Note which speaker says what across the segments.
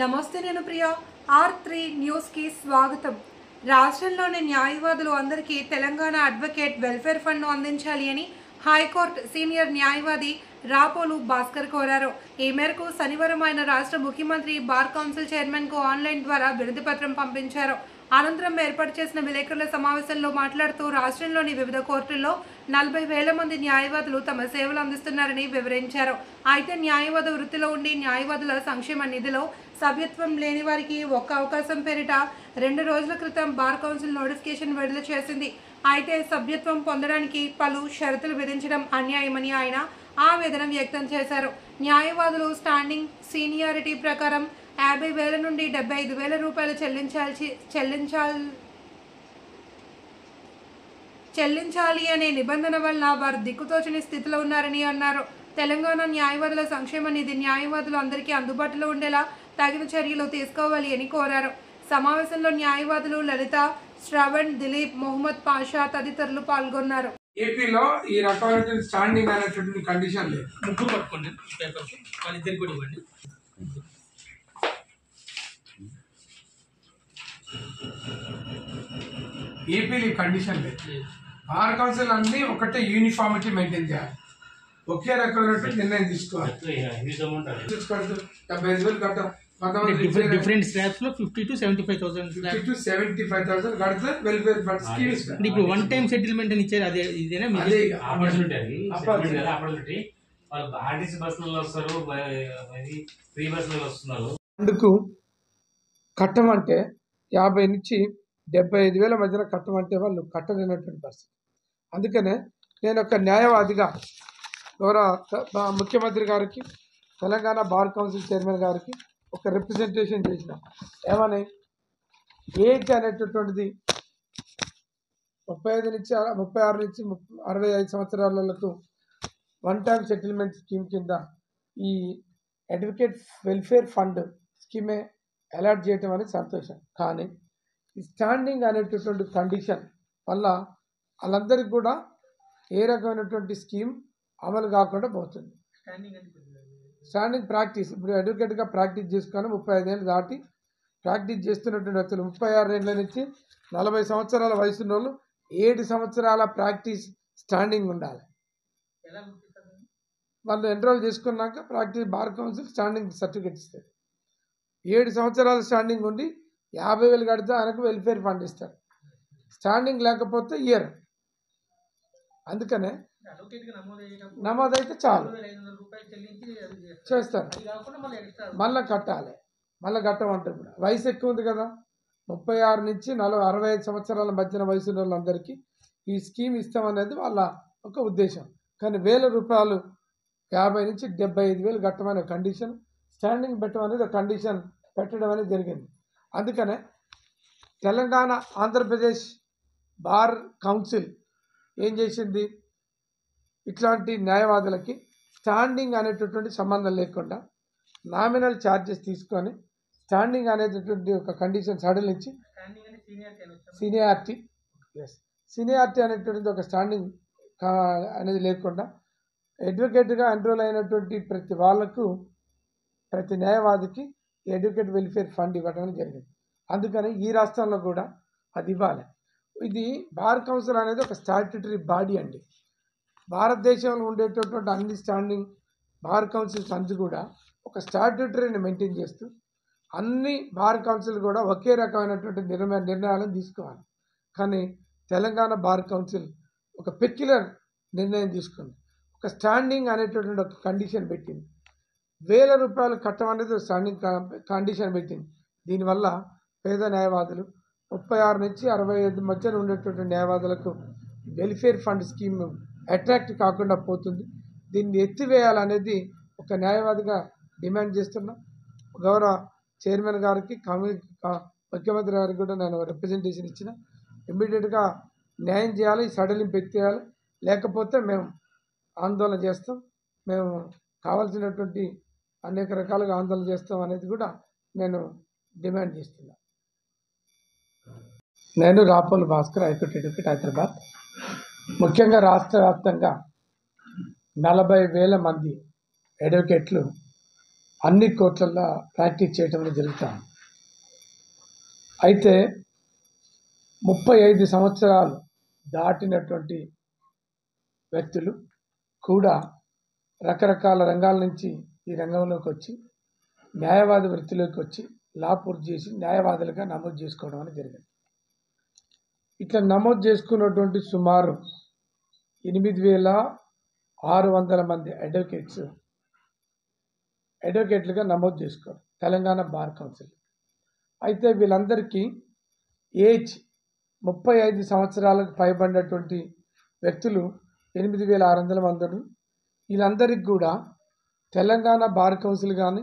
Speaker 1: నమస్తే, నేను ప్రియ. R3 న్యూస్కి స్వాగతం. రాష్ట్రంలోని న్యాయవాదులు అందరికీ తెలంగాణ అడ్వకేట్ వెల్ఫేర్ ఫండ్ను అందించాలి అని హైకోర్టు సీనియర్ న్యాయవాది రాపోలు భాస్కర్ కోరారు. ఈ మేరకు శనివారం ఆయన రాష్ట్ర ముఖ్యమంత్రి బార్ కౌన్సిల్ చైర్మన్కు ఆన్లైన్ ద్వారా వినతి పత్రం పంపించారు. అనంతరం ఏర్పాటు చేసిన విలేకరుల సమావేశంలో మాట్లాడుతూ రాష్ట్రంలోని వివిధ కోర్టుల్లో 40,000 మంది న్యాయవాదులు తమ సేవలు అందిస్తున్నారని వివరించారు. అయితే న్యాయవాద వృత్తిలో ఉండి న్యాయవాదుల సంక్షేమ నిధిలో సభ్యత్వం లేని వారికి ఒక్క అవకాశం పేరిట 2 రోజుల క్రితం బార్ కౌన్సిల్ నోటిఫికేషన్ విడుదల చేసింది. అయితే సభ్యత్వం పొందడానికి పలు షరతులు విధించడం అన్యాయమని ఆయన ఆవేదన వ్యక్తం చేశారు. న్యాయవాదులు స్టాండింగ్ సీనియారిటీ ప్రకారం 50,000 నుండి 75,000 రూపాయలు చెల్లించాలి అనే నిబంధన వల్ల వారు దిక్కుతోచని స్థితిలో ఉన్నారని అన్నారు. తెలంగాణ న్యాయవాదుల సంక్షేమ నిధి న్యాయవాదులు అందరికీ అందుబాటులో ఉండేలా తగిన చర్యలు తీసుకోవాలి అని కోరారు. సమావేశంలో న్యాయవాదులు లలిత, శ్రవణ్, దిలీప్, మొహమ్మద్ పాషా తదితరులు పాల్గొన్నారు.
Speaker 2: ఏపీలో ఈ రకమైన స్టాండింగ్ అనేటువంటి కండిషన్ లేదు.
Speaker 3: ముగ్గురు పట్టుకోండి, వాళ్ళిద్దరికి కూడా ఇవ్వండి.
Speaker 2: ఏపీలో ఈ కండిషన్ లేదు. బార్ కౌన్సిల్ అన్ని ఒకటే యూనిఫామిటీ మెయింటైన్ చేయాలి, ఒకే రకమైనటువంటి నిర్ణయం తీసుకోవాలి. 75,000 కట్ట,
Speaker 3: డిఫరెంట్ స్లాబ్స్ లో 50,000 to
Speaker 2: 75,000 కడితే వెల్ఫేర్ ఫండ్ స్కీమ్ ఇస్తారు.
Speaker 3: ఇప్పుడు వన్ టైం సెటిల్మెంట్ అని ఇచ్చారు, అదే ఇదేనా?
Speaker 2: అదే
Speaker 4: ఆపర్చునిటీ వాళ్ళు ఆర్టీసీ బస్సులలో వస్తారు, ఫ్రీ బస్సులలో వస్తున్నారు.
Speaker 2: అందుకు కట్టమంటే 50,000 నుంచి 75,000 మధ్యన కట్టమంటే వాళ్ళు కట్టలేనటువంటి పరిస్థితి. అందుకనే నేను ఒక న్యాయవాదిగా గౌరవ ముఖ్యమంత్రి గారికి, తెలంగాణ బార్ కౌన్సిల్ చైర్మన్ గారికి ఒక రిప్రజెంటేషన్ చేసిన. ఏమని, ఏజ్ అనేటటువంటిది 36 నుంచి 65 సంవత్సరాలకు వన్ టైం సెటిల్మెంట్ స్కీమ్ కింద ఈ అడ్వకేట్ వెల్ఫేర్ ఫండ్ స్కీమే అలాట్ చేయటం అనేది సంతోషం. కానీ ఈ స్టాండింగ్ అనేటటువంటి కండిషన్ వల్ల వాళ్ళందరికీ కూడా ఏ రకమైనటువంటి స్కీమ్ అమలు కాకుండా పోతుంది. స్టాండింగ్ ప్రాక్టీస్, ఇప్పుడు అడ్వకేట్గా ప్రాక్టీస్ చేసుకొని 35 ఏళ్ళు దాటి ప్రాక్టీస్ చేస్తున్నటువంటి వ్యక్తులు 36 ఏళ్ళ నుంచి 40 సంవత్సరాల వయసున్న వాళ్ళు 7 సంవత్సరాల ప్రాక్టీస్ స్టాండింగ్ ఉండాలి. వాళ్ళు ఎన్రోల్ చేసుకున్నాక practice bar council standing certificate ఇస్తారు. 7 సంవత్సరాల స్టాండింగ్ ఉండి 50,000 కడితే ఆయనకు వెల్ఫేర్ ఫండ్ ఇస్తారు. స్టాండింగ్ లేకపోతే ఇయర్. అందుకనే నమోదైతే చాలు చేస్తారు, మళ్ళీ కట్టాలి. మళ్ళీ కట్టమంటారు. ఇప్పుడు వయసు ఎక్కువ ఉంది కదా, 36 నుంచి 65 సంవత్సరాల మధ్యన వయసు ఉన్న వాళ్ళందరికీ ఈ స్కీమ్ ఇస్తామనేది వాళ్ళ ఒక ఉద్దేశం. కానీ 1,000 రూపాయలు 50 నుంచి 75,000 కట్టమనే కండిషన్, స్టాండింగ్ పెట్టమనేది ఒక కండిషన్ పెట్టడం అనేది జరిగింది. అందుకనే తెలంగాణ ఆంధ్రప్రదేశ్ బార్ కౌన్సిల్ ఏం చేసింది, ఇట్లాంటి న్యాయవాదులకి స్టాండింగ్ అనేటటువంటి సంబంధం లేకుండా నామినల్ ఛార్జెస్ తీసుకొని స్టాండింగ్ అనేటటువంటి ఒక కండిషన్ సడలించి సీనియారిటీ అనేటువంటిది ఒక స్టాండింగ్ అనేది లేకుండా అడ్వకేట్గా ఎన్రోల్ అయినటువంటి ప్రతి వాళ్ళకు, ప్రతి న్యాయవాదికి అడ్వకేట్ వెల్ఫేర్ ఫండ్ ఇవ్వడం జరిగింది. అందుకని ఈ రాష్ట్రంలో కూడా అది ఇవ్వాలి. ఇది బార్ కౌన్సిల్ అనేది ఒక స్టాట్యూటరీ బాడీ అండి. భారతదేశంలో ఉండేటటువంటి అన్ని స్టాండింగ్ బార్ కౌన్సిల్స్ అన్ని కూడా ఒక స్టాట్యూటరీని మెయింటైన్ చేస్తూ అన్ని బార్ కౌన్సిల్ కూడా ఒకే రకమైనటువంటి నిర్ణయాలను తీసుకోవాలి. కానీ తెలంగాణ బార్ కౌన్సిల్ ఒక పెక్యులర్ నిర్ణయం తీసుకుంది. ఒక స్టాండింగ్ అనేటటువంటి ఒక కండిషన్ పెట్టింది. 1,000 రూపాయలు కట్టమనేది స్టాండింగ్ కండిషన్ పెట్టింది. దీనివల్ల పేద న్యాయవాదులు 36 నుంచి 65 మధ్యన ఉండేటువంటి న్యాయవాదులకు వెల్ఫేర్ ఫండ్ స్కీమ్ అట్రాక్ట్ కాకుండా పోతుంది. దీన్ని ఎత్తివేయాలనేది ఒక న్యాయవాదిగా డిమాండ్ చేస్తున్నాం. గౌరవ చైర్మన్ గారికి, ముఖ్యమంత్రి గారికి కూడా నేను రిప్రజెంటేషన్ ఇచ్చిన. ఇమ్మీడియట్గా న్యాయం చేయాలి, సడలింపు ఎత్తేయాలి, లేకపోతే మేము ఆందోళన చేస్తాం. మేము కావాల్సినటువంటి అనేక రకాలుగా ఆందోళన చేస్తాం అనేది కూడా నేను డిమాండ్ చేస్తున్నాను. నేను రాపోలు భాస్కర్, హైకోర్టు అడ్వకేట్, హైదరాబాద్. ముఖ్యంగా రాష్ట్ర వ్యాప్తంగా 40,000 మంది అడ్వకేట్లు అన్ని కోర్టులలో ప్రాక్టీస్ చేయటం అనేది జరుగుతాం. అయితే 35 సంవత్సరాలు దాటినటువంటి వ్యక్తులు కూడా రకరకాల రంగాల నుంచి ఈ రంగంలోకి వచ్చి న్యాయవాద వృత్తిలోకి వచ్చి లా పూర్తి చేసి న్యాయవాదులుగా నమోదు చేసుకోవడం అనేది జరిగింది. ఇట్లా నమోదు చేసుకున్నటువంటి సుమారు 8,600 మంది అడ్వకేట్లుగా నమోదు చేసుకోరు తెలంగాణ బార్ కౌన్సిల్. అయితే వీళ్ళందరికీ ఏజ్ 35 సంవత్సరాలకు పైబడినటువంటి వ్యక్తులు 8,600 మంది. వీళ్ళందరికీ కూడా తెలంగాణ బార్ కౌన్సిల్ కానీ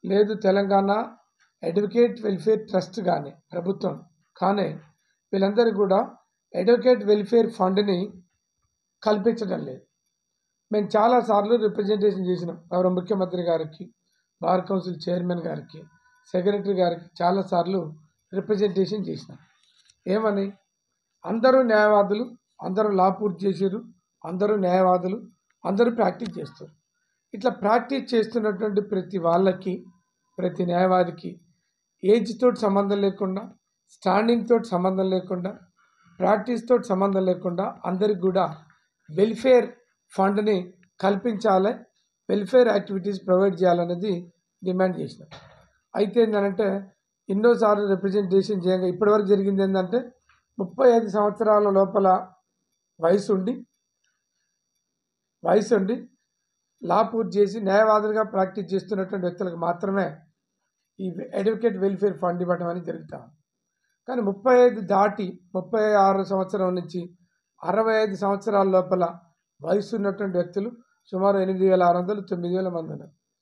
Speaker 2: లేదు తెలంగాణ అడ్వకేట్ వెల్ఫేర్ ట్రస్ట్ కానీ ప్రభుత్వం కానీ వీళ్ళందరికీ కూడా అడ్వకేట్ వెల్ఫేర్ ఫండ్ని కల్పించడం లేదు. మేము చాలాసార్లు రిప్రజెంటేషన్ చేసినాం గౌరవ ముఖ్యమంత్రి గారికి, బార్ కౌన్సిల్ చైర్మన్ గారికి, సెక్రటరీ గారికి చాలాసార్లు రిప్రజెంటేషన్ చేసినాం. ఏమని? అందరూ న్యాయవాదులు, అందరూ లా పూర్తి చేసారు, అందరూ న్యాయవాదులు, అందరూ ప్రాక్టీస్ చేస్తారు. ఇట్లా ప్రాక్టీస్ చేస్తున్నటువంటి ప్రతి వాళ్ళకి, ప్రతి న్యాయవాదికి ఏజ్ తోటి సంబంధం లేకుండా, స్టాండింగ్ తోటి సంబంధం లేకుండా, ప్రాక్టీస్ తోటి సంబంధం లేకుండా అందరికి కూడా వెల్ఫేర్ ఫండ్ని కల్పించాలి, వెల్ఫేర్ యాక్టివిటీస్ ప్రొవైడ్ చేయాలనేది డిమాండ్ చేసినాం. అయితే ఏంటంటే ఎన్నోసార్లు రిప్రజెంటేషన్ చేయంగా ఇప్పటివరకు జరిగింది ఏంటంటే 35 సంవత్సరాల లోపల వయసు ఉండి లా పూర్తి చేసి న్యాయవాదులుగా ప్రాక్టీస్ చేస్తున్నటువంటి వ్యక్తులకు మాత్రమే ఈ అడ్వకేట్ వెల్ఫేర్ ఫండ్ ఇవ్వడం అనేది జరుగుతాం. కానీ 35 దాటి 36 సంవత్సరం నుంచి 65 సంవత్సరాల లోపల వయసు ఉన్నటువంటి వ్యక్తులు సుమారు 8,600 9,000 మంది ఉన్నారు.